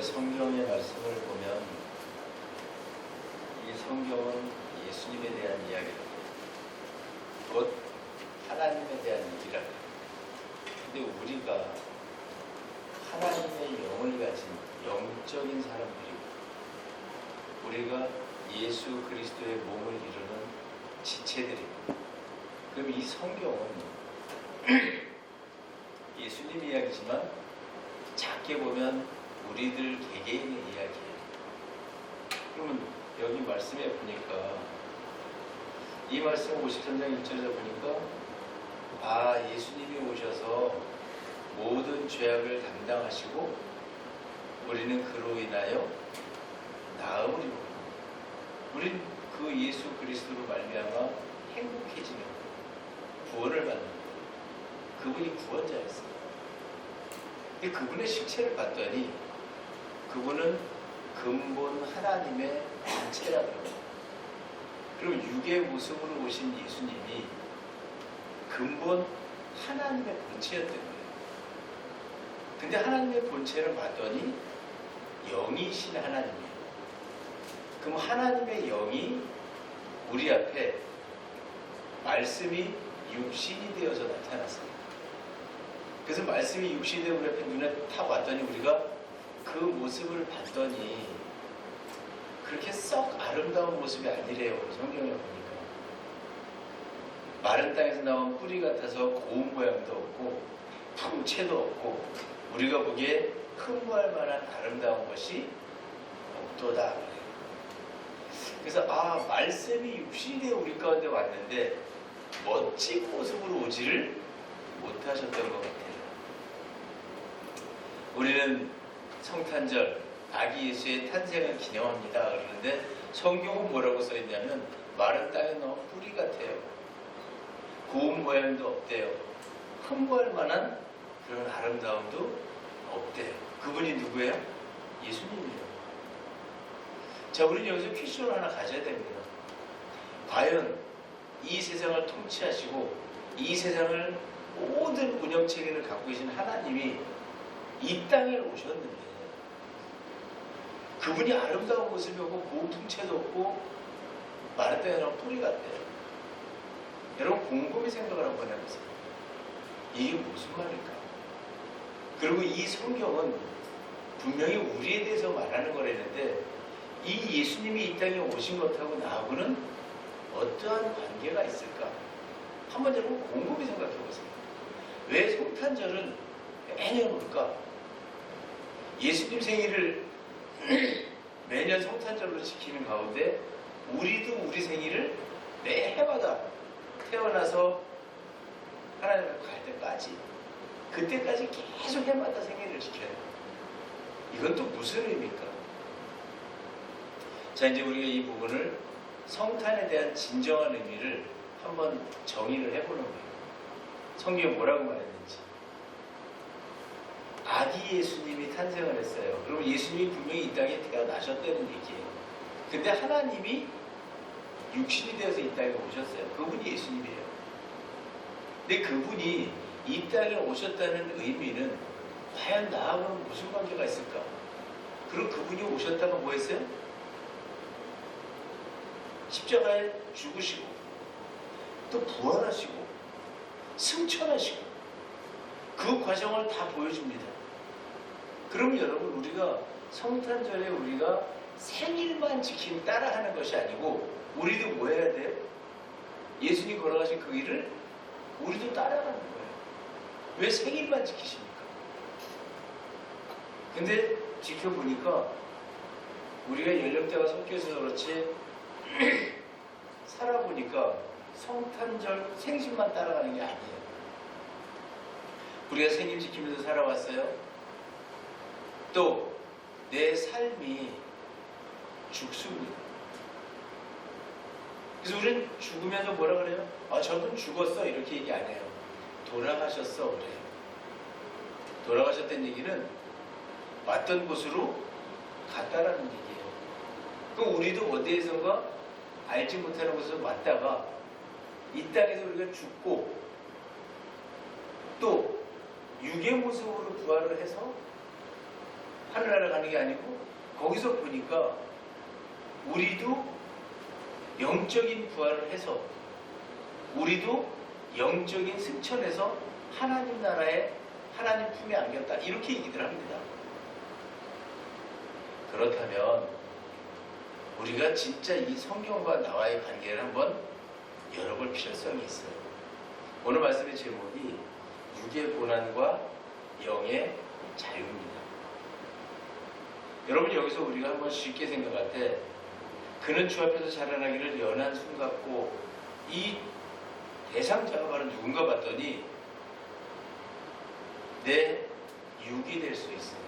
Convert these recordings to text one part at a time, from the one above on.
성경의 말씀을 보면 이 성경은 예수님에 대한 이야기입니다. 곧 하나님에 대한 얘기라. 근데 우리가 하나님의 영을 가진 영적인 사람들이고 우리가 예수 그리스도의 몸을 이루는 지체들이고, 그럼 이 성경은 예수님 이야기지만 작게 보면 우리들 개개인의 이야기예요. 그러면 여기 말씀에 보니까 이 말씀 53장 1절에 보니까 예수님이 오셔서 모든 죄악을 담당하시고 우리는 그로 인하여 나음을 입고 우린 그 예수 그리스도로 말미암아 행복해지는 구원을 받는 그분이 구원자였어요. 그분의 실체를 봤더니 그분은 근본 하나님의 본체라고 합니다. 그리고 육의 모습으로 오신 예수님이 근본 하나님의 본체였던 거예요. 근데 하나님의 본체를 봤더니 영이신 하나님이에요. 그럼 하나님의 영이 우리 앞에 말씀이 육신이 되어서 나타났어요. 그래서 말씀이 육신이 되어 우리 앞에 눈에 탁 왔더니 우리가 그 모습을 봤더니 그렇게 썩 아름다운 모습이 아니래요. 성경에 보니까 마른 땅에서 나온 뿌리 같아서 고운 모양도 없고 풍채도 없고 우리가 보기에 흠모할 만한 아름다운 것이 없도다. 그래서 말씀이 육신이 되어 우리 가운데 왔는데 멋진 모습으로 오지를 못하셨던 것 같아요. 우리는 성탄절 아기 예수의 탄생을 기념합니다 그러는데 성경은 뭐라고 써있냐면 마른 땅에 넣은 뿌리 같아요. 고운 모양도 없대요. 흠모할 만한 그런 아름다움도 없대요. 그분이 누구예요? 예수님이에요. 자, 우리는 여기서 퀴즈를 하나 가져야 됩니다. 과연 이 세상을 통치하시고 이 세상을 모든 운영체계를 갖고 계신 하나님이 이 땅에 오셨는데 그분이 아름다운 모습이 없고 고운 풍채도 없고 마른 땅에 나온 뿌리 같대요. 여러분 곰곰이 생각을 한번 해보세요. 이게 무슨 말일까? 그리고 이 성경은 분명히 우리에 대해서 말하는 거라는데 이 예수님이 이 땅에 오신 것하고 나하고는 어떠한 관계가 있을까? 한번 여러분 곰곰이 생각해 보세요. 왜 성탄절은 매년 올까? 예수님 생일을 매년 성탄절로 지키는 가운데 우리도 우리 생일을 매 해마다 태어나서 하나님을 갈 때까지 그때까지 계속 해마다 생일을 지켜요. 이건 또 무슨 의미입니까? 자, 이제 우리가 이 부분을 성탄에 대한 진정한 의미를 한번 정의를 해보는 거예요. 성경에 뭐라고 말했는지. 아기 예수님이 탄생을 했어요. 그럼 예수님이 분명히 이 땅에 태어나셨다는 얘기예요. 근데 하나님이 육신이 되어서 이 땅에 오셨어요. 그분이 예수님이에요. 근데 그분이 이 땅에 오셨다는 의미는 과연 나하고는 무슨 관계가 있을까? 그리고 그분이 오셨다가 뭐 했어요? 십자가에 죽으시고 또 부활하시고 승천하시고 그 과정을 다 보여줍니다. 그럼 여러분 우리가 성탄절에 우리가 생일만 지키면 따라하는 것이 아니고 우리도 뭐 해야 돼요? 예수님 걸어가신 그 길을 우리도 따라가는 거예요. 왜 생일만 지키십니까? 근데 지켜보니까 우리가 연령대가 섞여서 그렇지 살아보니까 성탄절 생신만 따라가는 게 아니에요. 우리가 생일 지키면서 살아왔어요. 또 내 삶이 죽습니다. 그래서 우리는 죽으면서 뭐라 그래요? 저분 죽었어 이렇게 얘기 안 해요. 돌아가셨어 그래요. 돌아가셨다는 얘기는 왔던 곳으로 갔다라는 얘기예요. 그럼 우리도 어디에선가 알지 못하는 곳에서 왔다가 이 땅에서 우리가 죽고 또 육의 모습으로 부활을 해서 하늘나라 가는 게 아니고 거기서 보니까 우리도 영적인 부활을 해서 우리도 영적인 승천해서 하나님 나라에 하나님 품에 안겼다 이렇게 얘기들 합니다. 그렇다면 우리가 진짜 이 성경과 나와의 관계를 한번 열어볼 필요성이 있어요. 오늘 말씀의 제목이 육의 고난과 영의 자유입니다. 여러분 여기서 우리가 한번 쉽게 생각할 때 그는 주 앞에서 자라나기를 연한 순 같고 이 대상자가 바로 누군가 봤더니 내 육이 될 수 있어요.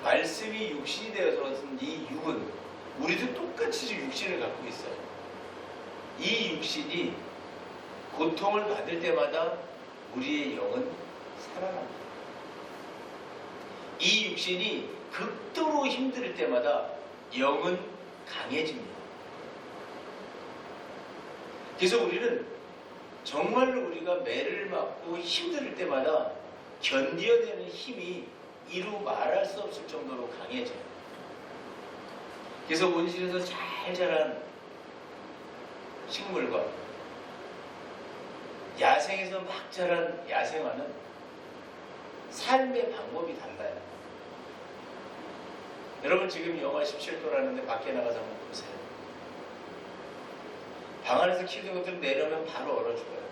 말씀이 육신이 되어서 이 육은 우리도 똑같이 육신을 갖고 있어요. 이 육신이 고통을 받을 때마다 우리의 영은 살아납니다. 이 육신이 극도로 힘들 때마다 영은 강해집니다. 그래서 우리는 정말로 우리가 매를 맞고 힘들 때마다 견뎌내는 힘이 이루 말할 수 없을 정도로 강해져요. 그래서 온실에서 잘 자란 식물과 야생에서 막 자란 야생화는 삶의 방법이 달라요. 여러분 지금 영하 17도라는데 밖에 나가서 한번 보세요. 방 안에서 키우는 것들은 내려오면 바로 얼어 죽어요.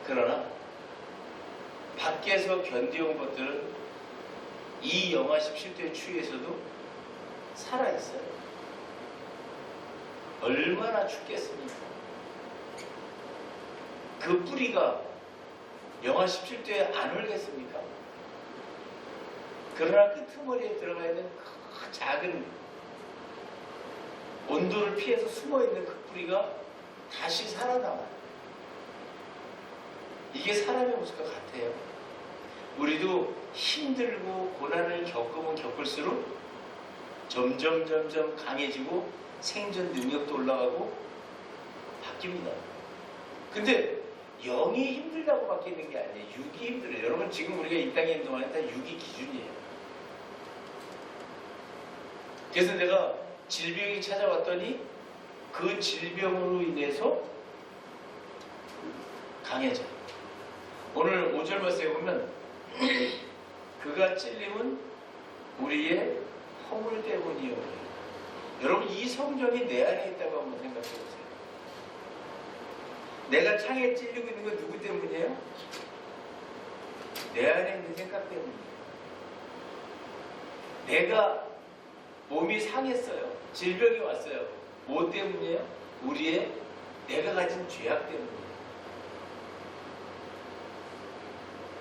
그러나 밖에서 견뎌온 것들은 이 영하 17도의 추위에서도 살아있어요. 얼마나 춥겠습니까? 그 뿌리가 영하 17도에 안 얼겠습니까? 그러나 끄트머리에 들어가 있는 그 작은 온도를 피해서 숨어있는 그 뿌리가 다시 살아남아요. 이게 사람의 모습과 같아요. 우리도 힘들고 고난을 겪으면 겪을수록 점점 강해지고 생존 능력도 올라가고 바뀝니다. 근데 영이 힘들다고 바뀌는 게 아니에요. 육이 힘들어요. 여러분 지금 우리가 이 땅에 있는 동안에 다 육이 기준이에요. 그래서 내가 질병이 찾아왔더니 그 질병으로 인해서 강해져요. 오늘 5절 말씀에 보면 그가 찔림은 우리의 허물 때문이요. 여러분 이 성경이 내 안에 있다고 한번 생각해 보세요. 내가 창에 찔리고 있는 건 누구 때문이에요? 내 안에 있는 생각 때문이에요. 내가 몸이 상했어요. 질병이 왔어요. 뭐 때문이에요? 우리의 내가 가진 죄악 때문이에요.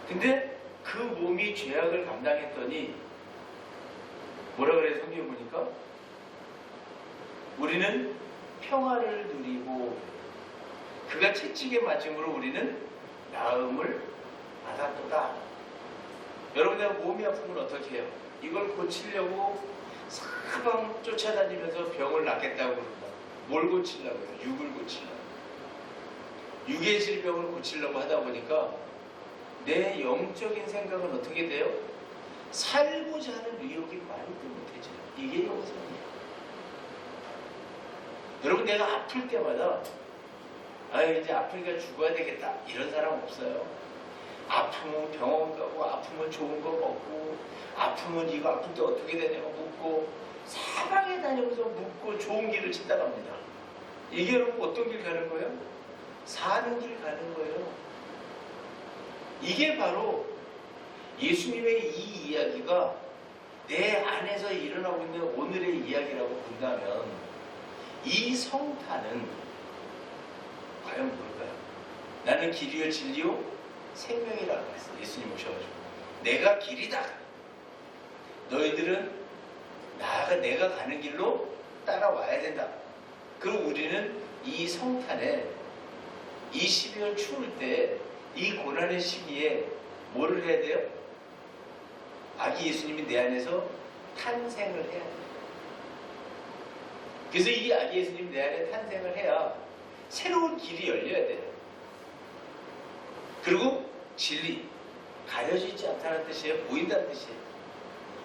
근데 그 몸이 죄악을 감당했더니 뭐라 그래요? 성경 보니까 우리는 평화를 누리고 그가 채찍에 맞음으로 우리는 나음을 받았도다. 여러분 내가 몸이 아프면 어떻게 해요? 이걸 고치려고 사방 쫓아다니면서 병을 낫겠다고 그런다. 뭘 고치려고 해요? 육을 고치려고. 육의 질병을 고치려고 하다 보니까 내 영적인 생각은 어떻게 돼요? 살고자 하는 의욕이 많이 못해져요. 이게 영성이에요. 여러분 내가 아플 때마다 이제 아프니까 죽어야 되겠다 이런 사람 없어요. 아프면 병원 가고 아프면 좋은 거 먹고 아프면 이거 아플 때 어떻게 되냐고 묻고 사방에 다니면서 묻고 좋은 길을 찾아갑니다. 이게 여러분 어떤 길 가는 거예요? 사는 길 가는 거예요. 이게 바로 예수님의 이 이야기가 내 안에서 일어나고 있는 오늘의 이야기라고 본다면 이 성탄은 과연 뭘까요? 나는 길이요 진리요 생명이라고 했어요. 예수님 오셔가지고 내가 길이다. 너희들은 내가 가는 길로 따라와야 된다. 그리고 우리는 이 성탄에 이 12월 추울 때 이 고난의 시기에 뭐를 해야 돼요? 아기 예수님이 내 안에서 탄생을 해야 돼요. 그래서 이 아기 예수님이 내 안에 탄생을 해야 새로운 길이 열려야 돼요. 그리고 진리, 가려지지 않다는 뜻이에요. 보인다는 뜻이에요.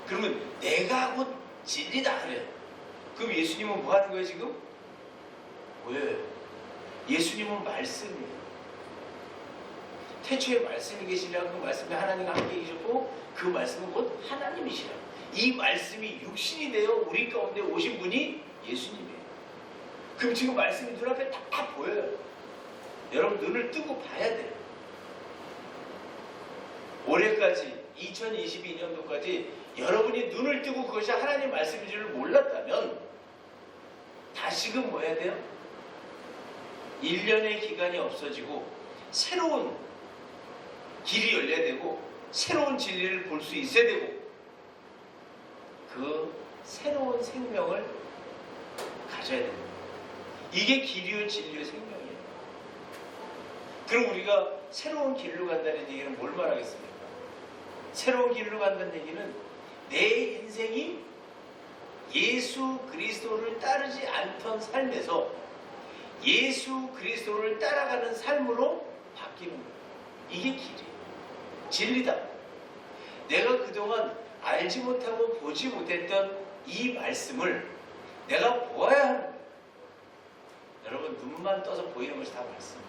그러면 내가 곧 진리다 그래요. 그럼 예수님은 뭐 하는 거예요 지금? 보여요. 예수님은 말씀이에요. 태초에 말씀이 계시라고 그 말씀이 하나님과 함께 계셨고 그 말씀은 곧 하나님이시라. 이 말씀이 육신이 되어 우리 가운데 오신 분이 예수님이에요. 그럼 지금 말씀이 눈앞에 다 보여요. 여러분 눈을 뜨고 봐야 돼요. 올해까지 2022년도까지 여러분이 눈을 뜨고 그것이 하나님 말씀인 줄 몰랐다면 다시금 뭐 해야 돼요? 1년의 기간이 없어지고 새로운 길이 열려야 되고 새로운 진리를 볼 수 있어야 되고 그 새로운 생명을 가져야 됩니다. 이게 길이요 진리요 생명이에요. 그럼 우리가 새로운 길로 간다는 얘기는 뭘 말하겠습니까? 새로운 길로 간다는 얘기는 내 인생이 예수 그리스도를 따르지 않던 삶에서 예수 그리스도를 따라가는 삶으로 바뀌는 거예요. 이게 길이에요. 진리다. 내가 그동안 알지 못하고 보지 못했던 이 말씀을 내가 보아야 하는 거예요. 여러분 눈만 떠서 보이는 것이 다 말씀이에요.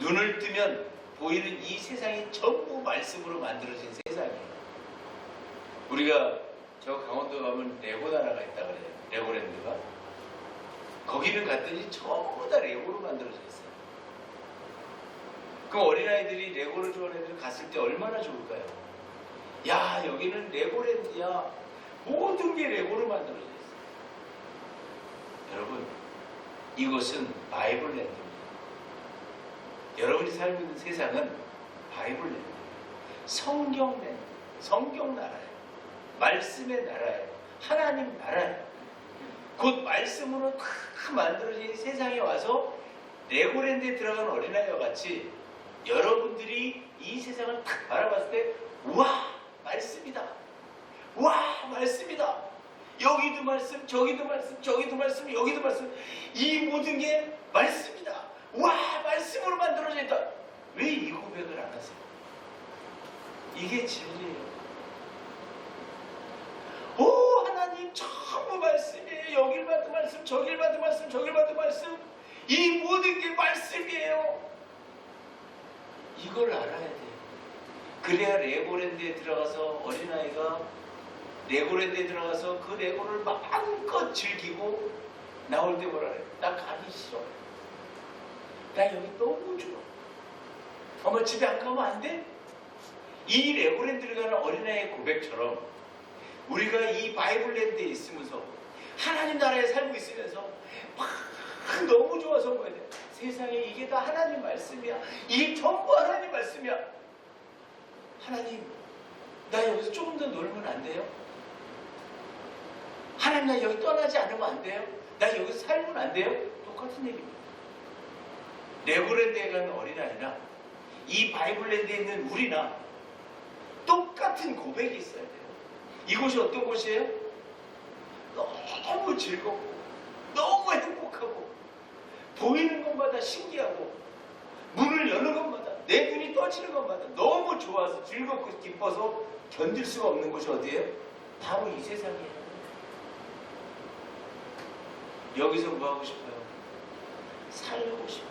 눈을 뜨면 보이는 이 세상이 전부 말씀으로 만들어진 세상이에요. 우리가 저 강원도 가면 레고 나라가 있다 그래요. 레고랜드가. 거기는 갔더니 전부 다 레고로 만들어져 있어요. 그럼 어린아이들이 레고를 좋아하는 애들이 갔을 때 얼마나 좋을까요? 야 여기는 레고랜드야. 모든 게 레고로 만들어져 있어요. 여러분 이것은 바이블랜드입니다. 여러분이 살고 있는 세상은 바이블랜드, 성경랜드, 성경 나라예요. 말씀의 나라예요. 하나님 나라예요. 곧 말씀으로 탁 만들어진 세상에 와서 레고랜드에 들어간 어린아이와 같이 여러분들이 이 세상을 탁 바라봤을 때 와 말씀이다. 와 말씀이다. 여기도 말씀, 저기도 말씀, 저기도 말씀, 여기도 말씀. 이 모든 게 말씀이다. 와 말씀으로 만들어져 있다. 왜 이 고백을 안 하세요? 이게 진리예요. 오 하나님 전부 말씀이에요. 여길 봐도 말씀, 저길 봐도 말씀, 저길 봐도 말씀. 이 모든 게 말씀이에요. 이걸 알아야 돼요. 그래야 레고랜드에 들어가서 어린아이가 레고랜드에 들어가서 그 레고를 마음껏 즐기고 나올 때 뭐라 그래? 나 가기 싫어. 나 여기 너무 좋아. 엄마 집에 안 가면 안 돼? 이 레고랜드를 가는 어린아이의 고백처럼 우리가 이 바이블랜드에 있으면서 하나님 나라에 살고 있으면서 막 너무 좋아서 뭐야 돼? 세상에 이게 다 하나님 말씀이야. 이게 전부 하나님 말씀이야. 하나님 나 여기서 조금 더 놀면 안 돼요? 하나님 나 여기 떠나지 않으면 안 돼요? 나 여기서 살면 안 돼요? 똑같은 얘기입니다. 레고랜드에 가는 어린아이나 이 바이블랜드에 있는 우리나 똑같은 고백이 있어야 돼요. 이곳이 어떤 곳이에요? 너무 즐겁고 너무 행복하고 보이는 것마다 신기하고 문을 여는 것마다 내 눈이 떠지는 것마다 너무 좋아서 즐겁고 기뻐서 견딜 수가 없는 곳이 어디예요? 바로 이 세상이에요. 여기서 뭐 하고 싶어요? 살고 싶어요.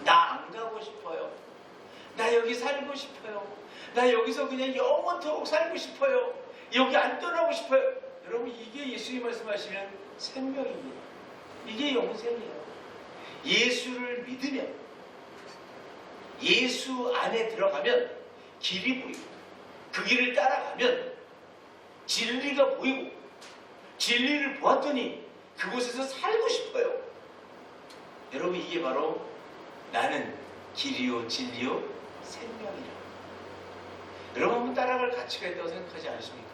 나 안 가고 싶어요. 나 여기 살고 싶어요. 나 여기서 그냥 영원토록 살고 싶어요. 여기 안 떠나고 싶어요. 여러분 이게 예수님 말씀하시는 생명입니다. 이게 영생이에요. 예수를 믿으면 예수 안에 들어가면 길이 보이고 그 길을 따라가면 진리가 보이고 진리를 보았더니 그곳에서 살고 싶어요. 여러분 이게 바로 나는 길이요 진리요 생명이라. 여러분 한번 따라갈 가치가 있다고 생각하지 않으십니까?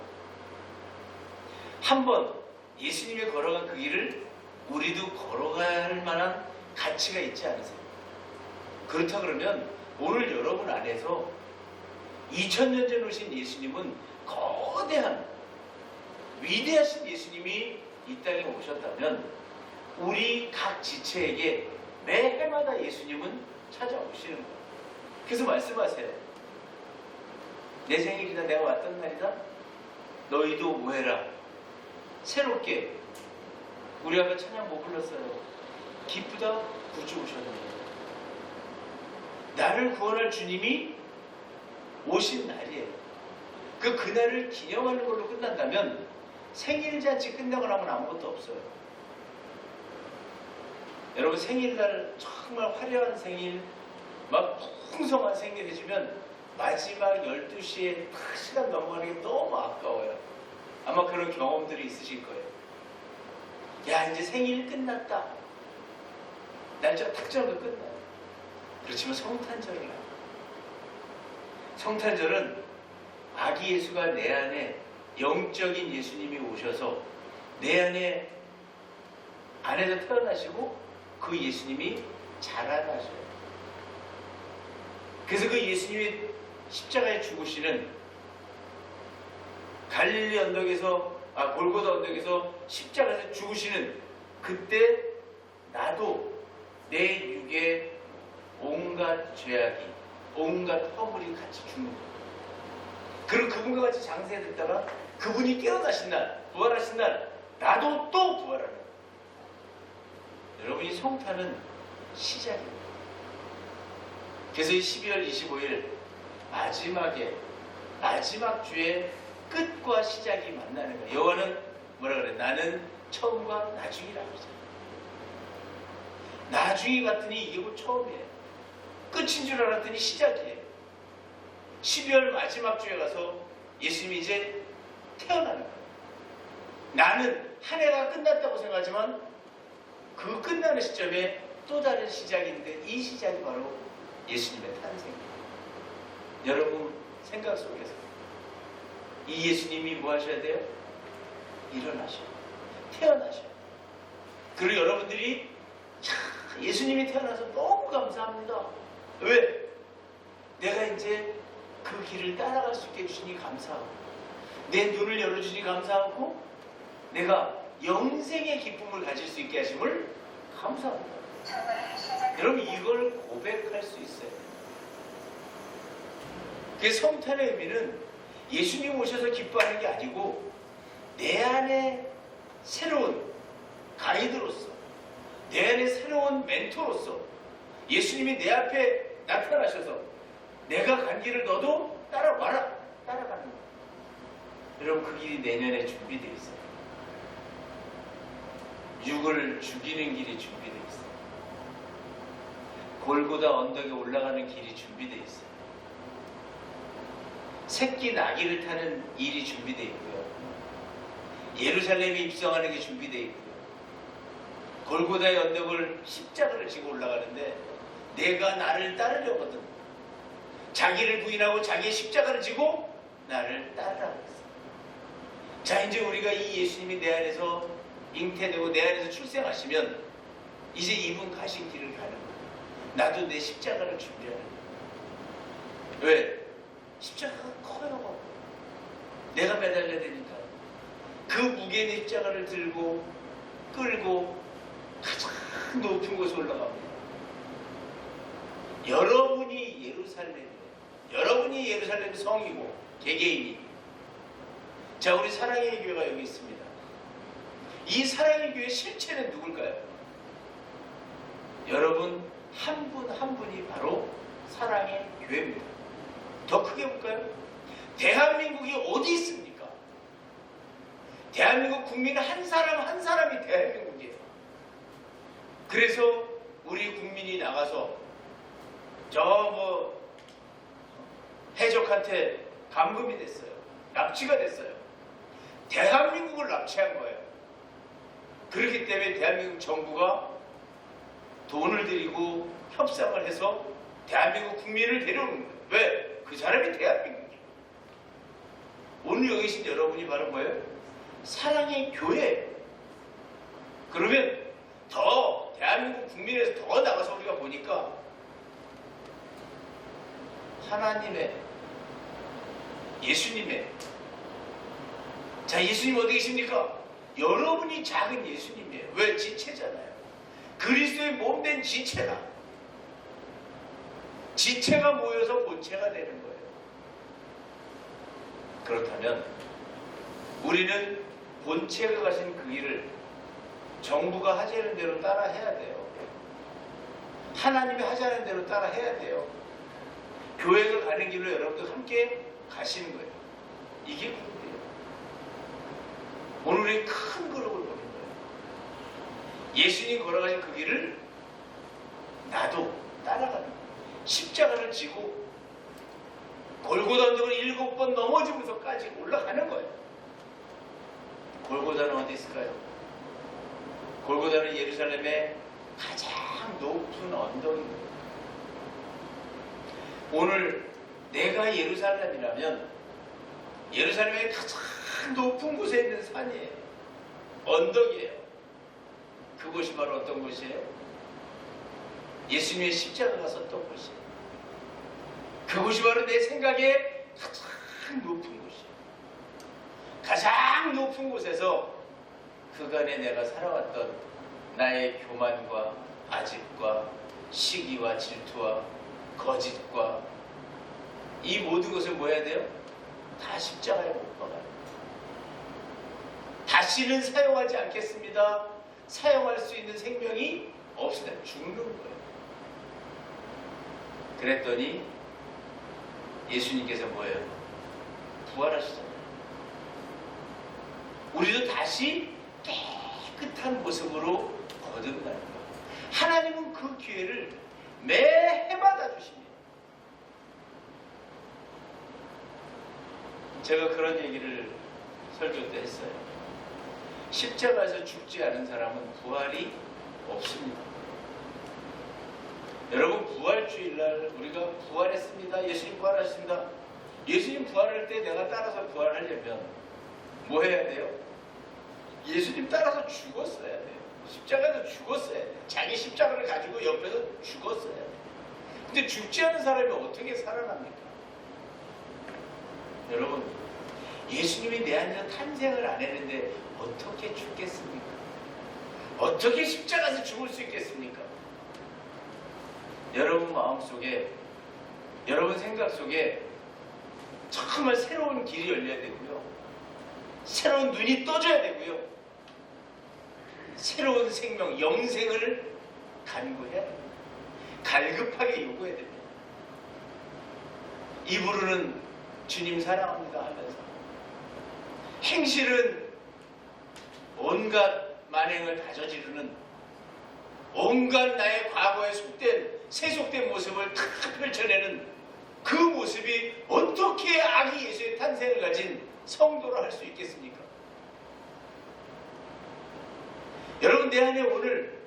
한번 예수님이 걸어간 그 길을 우리도 걸어가야 할 만한 가치가 있지 않으세요? 그렇다 그러면 오늘 여러분 안에서 2000년 전 오신 예수님은 거대한 위대하신 예수님이 이 땅에 오셨다면 우리 각 지체에게 매 해마다 예수님은 찾아오시는 거예요. 그래서 말씀하세요. 내 생일이다. 내가 왔던 날이다. 너희도 뭐해라. 새롭게 우리 아까 찬양 뭐 불렀어요? 기쁘다. 구주 오셨네. 나를 구원할 주님이 오신 날이에요. 그날을 기념하는 걸로 끝난다면 생일잔치 끝나고 나면 아무것도 없어요. 여러분 생일날 정말 화려한 생일, 막 풍성한 생일 해주면 마지막 12시에 딱 시간 넘어가는 게 너무 아까워요. 아마 그런 경험들이 있으실 거예요. 야, 이제 생일 끝났다. 날짜 딱 정하고 끝나요. 그렇지만 성탄절이야. 성탄절은 아기 예수가 내 안에 영적인 예수님이 오셔서 내 안에서 태어나시고 그 예수님이 자라나셔요. 그래서 그 예수님이 십자가에 죽으시는 갈릴리 언덕에서 골고다 언덕에서 십자가에서 죽으시는 그때 나도 내 육에 온갖 죄악이 온갖 허물이 같이 죽는 거예요. 그리고 그분과 같이 장세에 됐다가 그분이 깨어나신 날, 부활하신 날 나도 또 부활하는 거예요. 여러분 이 성탄은 시작입니다. 그래서 이 12월 25일 마지막 주의 끝과 시작이 만나는 거예요. 여호와는 뭐라 그래? 나는 처음과 나중이라고 그러잖아요. 나중이 같으니 이게 곧 처음이에요. 끝인 줄 알았더니 시작이에요. 12월 마지막 주에 가서 예수님이 이제 태어나는 거예요. 나는 한 해가 끝났다고 생각하지만 그 끝나는 시점에 또 다른 시작인데 이 시작이 바로 예수님의 탄생입니다. 여러분 생각 속에서 이 예수님이 뭐 하셔야 돼요? 일어나셔야 돼요. 태어나셔야 돼요. 그리고 여러분들이 예수님이 태어나서 너무 감사합니다. 왜? 내가 이제 그 길을 따라갈 수 있게 해주시니 감사하고 내 눈을 열어주시니 감사하고 내가 영생의 기쁨을 가질 수 있게 하심을 감사합니다. 여러분 이걸 고백할 수 있어요. 그 성탄의 의미는 예수님 오셔서 기뻐하는 게 아니고 내 안에 새로운 가이드로서 내 안에 새로운 멘토로서 예수님이 내 앞에 나타나셔서 내가 간 길을 너도 따라와라. 따라가는 거예요. 여러분 그 길이 내년에 준비되어 있어요. 육을 죽이는 길이 준비되어 있어요. 골고다 언덕에 올라가는 길이 준비되어 있어요. 새끼 나귀를 타는 일이 준비되어 있고요. 예루살렘에 입성하는 게 준비되어 있고요. 골고다의 언덕을 십자가를 지고 올라가는데 내가 나를 따르려거든 자기를 부인하고 자기의 십자가를 지고 나를 따르라고 했어요. 자, 이제 우리가 이 예수님이 내 안에서 잉태되고 내 안에서 출생하시면 이제 이분 가신 길을 가는 거예요. 나도 내 십자가를 준비하는 거예요. 왜? 십자가가 커요. 내가 매달려야 되니까. 그 무게의 십자가를 들고 끌고 가장 높은 곳에 올라갑니다. 여러분이 예루살렘이에요. 여러분이 예루살렘 성이고 개개인이. 자, 우리 사랑의 교회가 여기 있습니다. 이 사랑의 교회 실체는 누굴까요? 여러분 한 분 한 분이 바로 사랑의 교회입니다. 더 크게 볼까요? 대한민국이 어디 있습니까? 대한민국 국민 한 사람 한 사람이 대한민국이에요. 그래서 우리 국민이 나가서 해적한테 감금이 됐어요. 납치가 됐어요. 대한민국을 납치한 거예요. 그렇기 때문에 대한민국 정부가 돈을 들이고 협상을 해서 대한민국 국민을 데려오는 거예요. 왜? 그 사람이 대한민국이에요. 오늘 여기 계신 여러분이 바로 뭐예요? 사랑의 교회. 그러면 더 대한민국 국민에서 더 나가서 우리가 보니까 하나님의 예수님의, 자, 예수님 어디 계십니까? 여러분이 작은 예수님이에요. 왜? 지체잖아요. 그리스도의 몸된 지체다. 지체가 모여서 본체가 되는 거예요. 그렇다면 우리는 본체가 가신 그 길을 정부가 하자는 대로 따라 해야 돼요. 하나님이 하자는 대로 따라 해야 돼요. 교회가 가는 길로 여러분들 함께 가시는 거예요. 이게 그룹이에요. 오늘 우리 큰 그룹을 보는 거예요. 예수님 걸어가신 그 길을 나도 따라가는 거예요. 십자가를 지고 골고다 언덕을 7번 넘어지면서까지 올라가는 거예요. 골고다는 어디 있을까요? 골고다는 예루살렘의 가장 높은 언덕입니다. 오늘 내가 예루살렘이라면 예루살렘의 가장 높은 곳에 있는 산이에요. 언덕이에요. 그곳이 바로 어떤 곳이에요? 예수님의 십자가가 섰던 곳이에요. 그곳이 바로 내 생각에 가장 높은 곳이에요. 가장 높은 곳에서 그간에 내가 살아왔던 나의 교만과 아집과 시기와 질투와 거짓과 이 모든 것을 뭐 해야 돼요? 다 십자가에 못 박아요. 다시는 사용하지 않겠습니다. 사용할 수 있는 생명이 없으면 죽는 거예요. 그랬더니 예수님께서 뭐예요? 부활하시잖아요. 우리도 다시 깨끗한 모습으로 거듭나는 거예요. 하나님은 그 기회를 매 해마다 주십니다. 제가 그런 얘기를 설교 때 했어요. 십자가에서 죽지 않은 사람은 부활이 없습니다. 여러분, 부활주일날 우리가 부활했습니다. 예수님 부활하셨습니다. 예수님 부활할 때 내가 따라서 부활하려면 뭐 해야 돼요? 예수님 따라서 죽었어야 돼요. 십자가에서 죽었어야 돼요. 자기 십자가를 가지고 옆에서 죽었어야 돼요. 근데 죽지 않은 사람이 어떻게 살아납니까? 여러분, 예수님이 내 안에서 탄생을 안 했는데 어떻게 죽겠습니까? 어떻게 십자가에서 죽을 수 있겠습니까? 여러분 마음속에, 여러분 생각 속에 정말 새로운 길이 열려야 되고요. 새로운 눈이 떠져야 되고요. 새로운 생명, 영생을 간구해야 됩니다. 갈급하게 요구해야 됩니다. 입으로는 주님 사랑합니다 하면서 행실은 온갖 만행을 다져지르는 온갖 나의 과거에 세속된 모습을 다 펼쳐내는 그 모습이 어떻게 아기 예수의 탄생을 가진 성도로 할 수 있겠습니까? 여러분, 내 안에 오늘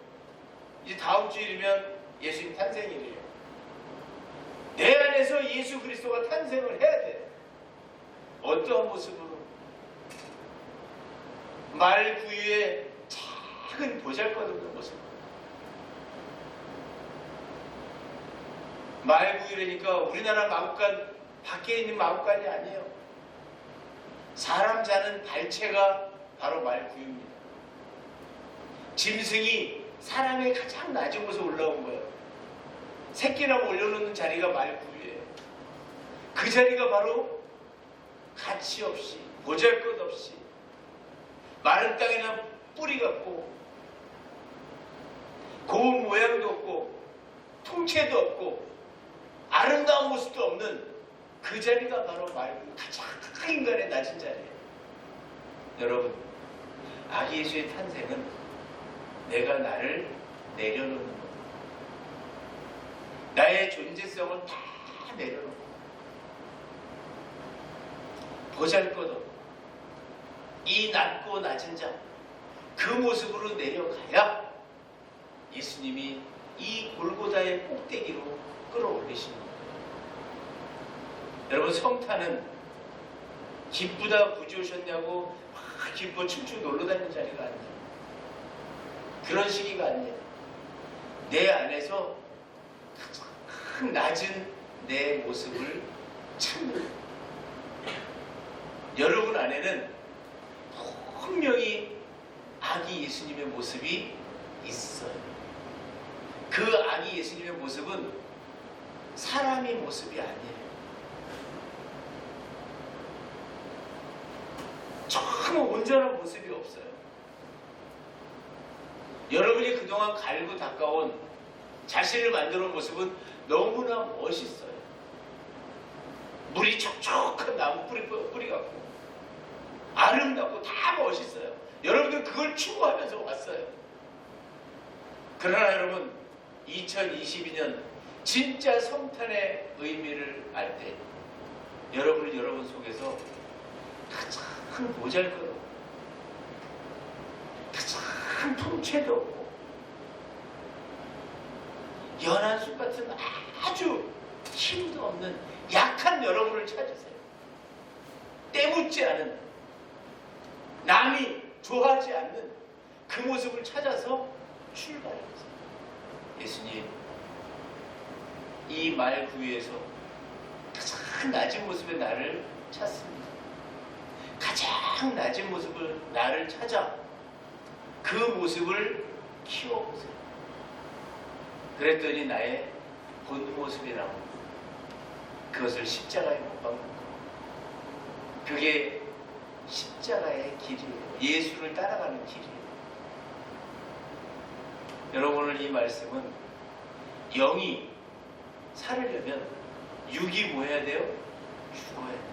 이제 다음 주일이면 예수님 탄생일이에요. 내 안에서 예수 그리스도가 탄생을 해야 돼요. 어떠한 모습으로? 말구유의 작은 보잘것없는 모습. 말구유라니까 우리나라 마구간 밖에 있는 마구간이 아니에요. 사람 자는 발체가 바로 말구유입니다. 짐승이 사람의 가장 낮은 곳에 올라온 거예요. 새끼라고 올려놓는 자리가 말구유예요. 그 자리가 바로 가치 없이, 보잘것없이, 마른 땅에나 뿌리 같고, 고운 모양도 없고, 통째도 없고, 아름다운 모습도 없는 그 자리가 바로 말구유, 가장 인간의 낮은 자리예요. 여러분, 아기 예수의 탄생은 내가 나를 내려놓는 겁니다. 나의 존재성을 다 내려놓고 보잘것없고 이 낮고 낮은 자, 그 모습으로 내려가야 예수님이 이 골고다의 꼭대기로 끌어올리시는 겁니다. 여러분, 성탄은 기쁘다 구주 오셨냐고 막 기뻐 춤추고 놀러다니는 자리가 아니에요. 그런 시기가 아니에요. 내 안에서 가장 낮은 내 모습을 찾는 거예요. 여러분 안에는 분명히 아기 예수님의 모습이 있어요. 그 아기 예수님의 모습은 사람의 모습이 아니에요. 정말 온전한 모습이 없어요. 여러분이 그동안 갈고 닦아온 자신을 만들어 온 모습은 너무나 멋있어요. 물이 촉촉한 나무 뿌리 같고 아름답고 다 멋있어요. 여러분들 그걸 추구하면서 왔어요. 그러나 여러분 2022년 진짜 성탄의 의미를 알 때 여러분은 여러분 속에서 가장 보잘것없고 가장 풍채도 없고 연한 숲 같은 아주 힘도 없는 약한 여러분을 찾으세요. 때묻지 않은, 남이 좋아하지 않는 그 모습을 찾아서 출발해보세요. 예수님, 이 말구유에서 가장 낮은 모습의 나를 찾습니다. 가장 낮은 모습을 나를 찾아 그 모습을 키워보세요. 그랬더니 나의 본 모습이 나옵니다. 그것을 십자가에 못 박는 것. 그게 십자가의 길이에요. 예수를 따라가는 길이에요. 여러분 오늘 이 말씀은 영이 살으려면 육이 뭐 해야 돼요? 죽어야 돼요.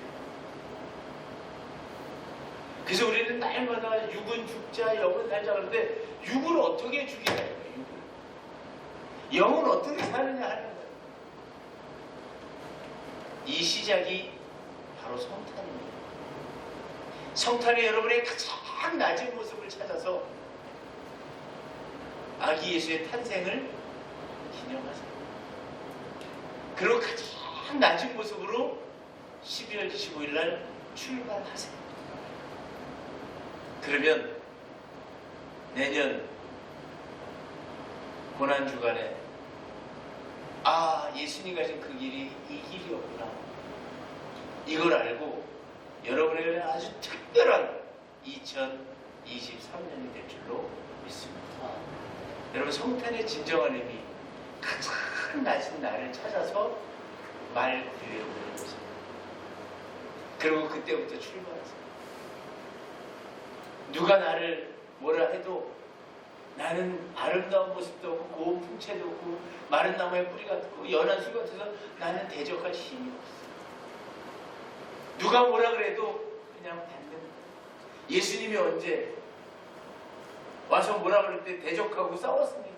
그래서 우리는 날마다 육은 죽자 영은 살자 그러는데 육을 어떻게 죽이냐 이거예요. 영은 어떻게 사느냐 하는 거예요. 이 시작이 바로 성탄입니다. 성탄에 여러분의 가장 낮은 모습을 찾아서 아기 예수의 탄생을 기념하세요. 그리고 가장 낮은 모습으로 12월 25일 날 출발하세요. 그러면 내년 고난주간에 예수님 가신 그 길이 이 길이었구나. 이걸 알고 여러분에게 아주 특별한 2023년이 될 줄로 믿습니다. 여러분 성탄의 진정한 의미, 가장 낮은 나를 찾아서 말 구유에 오르세요. 그리고 그때부터 출발하세요. 누가 나를 뭐라 해도 나는 아름다운 모습도 없고 고운 풍채도 없고 마른 나무의 뿌리 같고 연한 술 같아서 나는 대적할 힘이 없어. 누가 뭐라 그래도 그냥 받는 거예요. 예수님이 언제 와서 뭐라 그럴 때 대적하고 싸웠습니까?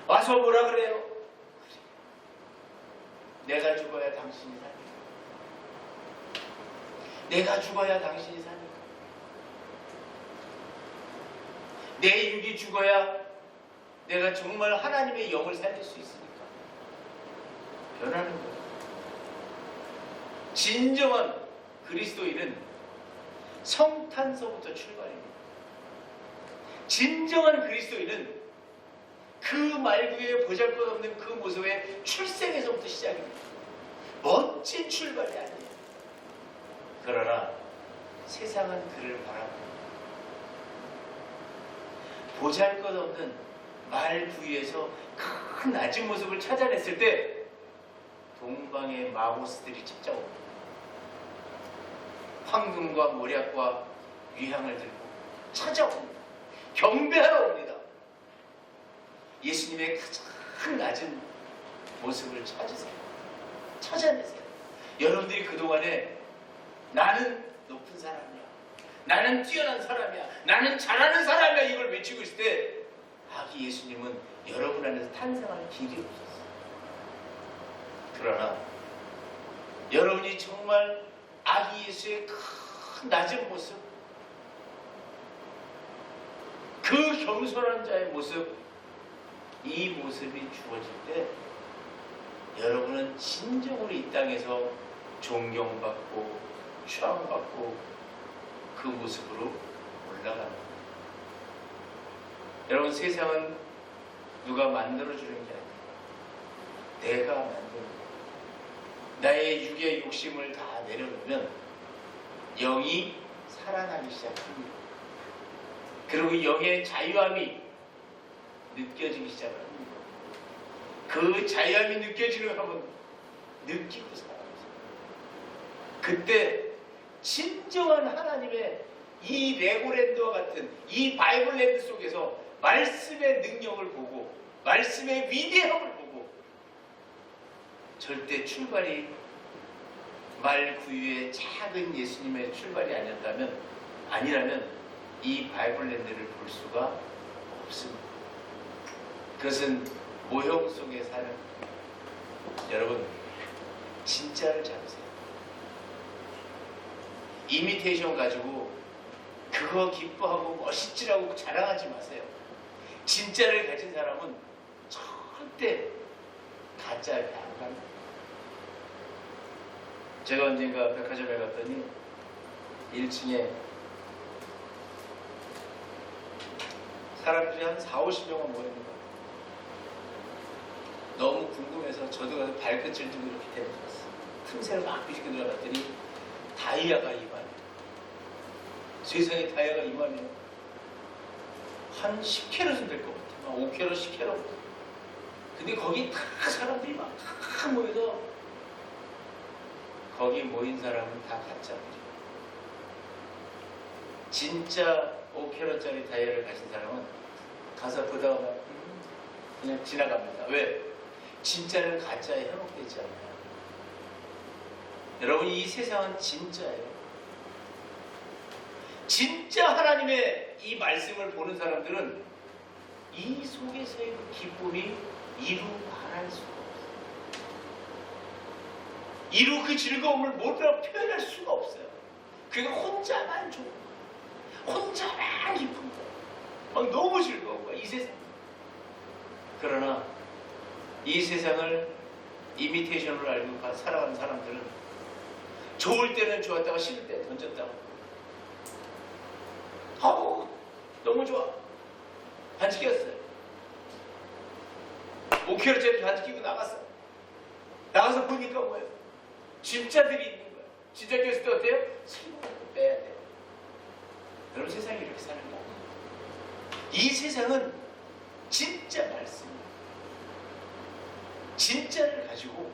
와서 뭐라 그래요? 내가 죽어야 당신이 사니까. 내가 죽어야 당신이 사니까. 내 육이 죽어야 내가 정말 하나님의 영을 살릴 수 있으니까. 변하는 거예요. 진정한 그리스도인은 성탄서부터 출발입니다. 진정한 그리스도인은 그 말구에 보잘것없는 그 모습의 출생에서부터 시작입니다. 멋진 출발이 아니에요. 그러나 세상은 그를 바라봅니다. 보잘것없는 말구에서 큰 낮은 모습을 찾아냈을 때 동방의 마고스들이 찾아옵니다. 황금과 모략과 위향을 들고 찾아옵니다. 경배하러 옵니다. 예수님의 가장 낮은 모습을 찾으세요. 찾아내세요. 여러분들이 그동안에 나는 높은 사람이야, 나는 뛰어난 사람이야, 나는 잘하는 사람이야 이걸 외치고 있을 때 아기 예수님은 여러분 안에서 탄생하는 길이 없었어요. 그러나 여러분이 정말 아기 예수의 큰 낮은 모습, 그 겸손한 자의 모습, 이 모습이 주어질 때 여러분은 진정으로 이 땅에서 존경받고 추앙받고 그 모습으로 올라갑니다. 여러분 세상은 누가 만들어주는 게 아니에요. 내가 만드는 거예요. 나의 육의 욕심을 다 내려놓으면 영이 살아나기 시작합니다. 그리고 영의 자유함이 느껴지기 시작합니다. 그 자유함이 느껴지는 한번 느끼고 살아가세요. 그때 진정한 하나님의 이 레고랜드와 같은 이 바이블랜드 속에서 말씀의 능력을 보고 말씀의 위대함을 보고 절대 출발이 말 구유의 작은 예수님의 출발이 아니라면 이 바이블랜드를 볼 수가 없습니다. 그것은 모형 속에 사는 여러분 진짜를 잡으세요. 이미테이션 가지고 그거 기뻐하고 멋있지라고 자랑하지 마세요. 진짜를 가진 사람은 절대 가짜에 안 갑니다. 제가 언젠가 백화점에 갔더니 1층에 사람들이 한 4, 50명은 모였는 거예요. 너무 궁금해서 저도 가서 발끝을 들고 이렇게 대들었어요. 틈새를 막 비집고 들어갔더니 다이아가 이만해요. 세상에 다이아가 이만해요. 한 10캐럿은 될 것 같아요. 한 5캐럿, 10캐럿. 근데 거기 다 사람들이 막 다 모여서 거기 모인 사람은 다 가짜들이에요. 진짜 5캐럿짜리 다이아를 가진 사람은 가서 보다가 그냥 지나갑니다. 왜? 진짜는 가짜에 현혹되지 않아요. 여러분 이 세상은 진짜예요. 진짜 하나님의 이 말씀을 보는 사람들은 이 속에서의 그 기쁨이 이루 말할 수가 없어요. 이루 그 즐거움을 뭐라 표현할 수가 없어요. 그게 혼자만 좋은 거예요. 혼자만 기쁜 거예요. 막 너무 즐거운 거예요. 이 세상. 그러나 이 세상을 이미테이션으로 알고 살아가는 사람들은 좋을 때는 좋았다가 싫을 때 던졌다가 너무 좋아. 반지 꼈어요. 5kg짜리 반지 끼고 나갔어. 나가서 보니까 뭐예요? 진짜들이 있는 거예요. 진짜 꼈을 때 어때요? 슬퍼하고 빼야 돼요. 여러분 세상이 이렇게 사는 거예요. 이 세상은 진짜 말씀이에요. 진짜를 가지고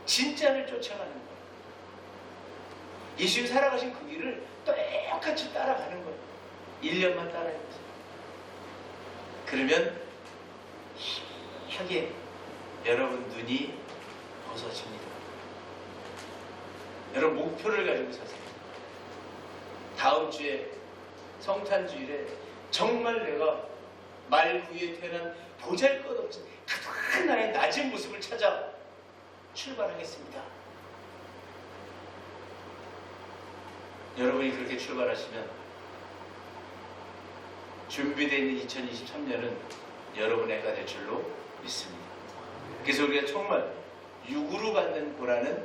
진짜를 쫓아가는 거예요. 예수님 살아가신 그 길을 똑같이 따라가는 거예요. 1년만 따라해보세요. 그러면 희하게 여러분 눈이 벗어집니다. 여러분 목표를 가지고 사세요. 다음 주에 성탄주일에 정말 내가 말 구유에 태어난 보잘것없이 가득한 나의 낮은 모습을 찾아 출발하겠습니다. 여러분이 그렇게 출발하시면 준비되어 있는 2023년은 여러분의 해가 될 줄로 믿습니다. 그래서 우리가 정말 육으로 받는 고난은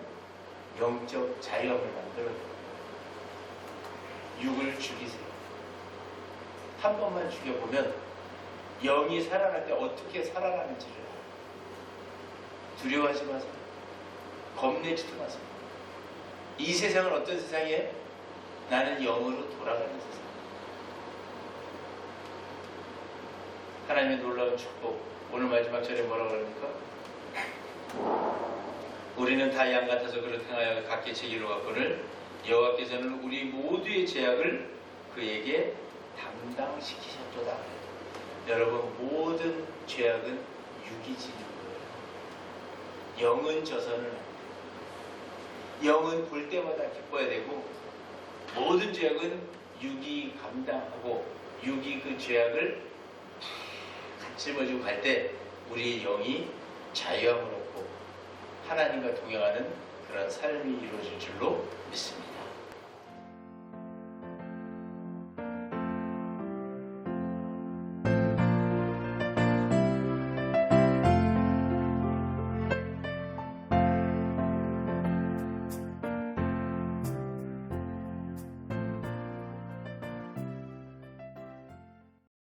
영적 자유함을 만들어요. 육을 죽이세요. 한 번만 죽여보면 영이 살아날 때 어떻게 살아나는지를 알아요. 두려워하지 마세요. 겁내지도 마세요. 이 세상은 어떤 세상이에요? 나는 영으로 돌아가는 세상. 하나님의 놀라운 축복. 오늘 마지막 절에 뭐라고 그럽니까? 우리는 다 양 같아서 그를 행하여 각기 제기로 갔거늘 여호와께서는 우리 모두의 죄악을 그에게 담당시키셨도다. 여러분 모든 죄악은 육이 지는 거예요. 영은 져서는 안 돼요. 영은 볼 때마다 기뻐야 되고 모든 죄악은 육이 감당하고 육이 그 죄악을 짊어지고 갈 때 우리의 영이 자유함을 얻고 하나님과 동행하는 그런 삶이 이루어질 줄로 믿습니다.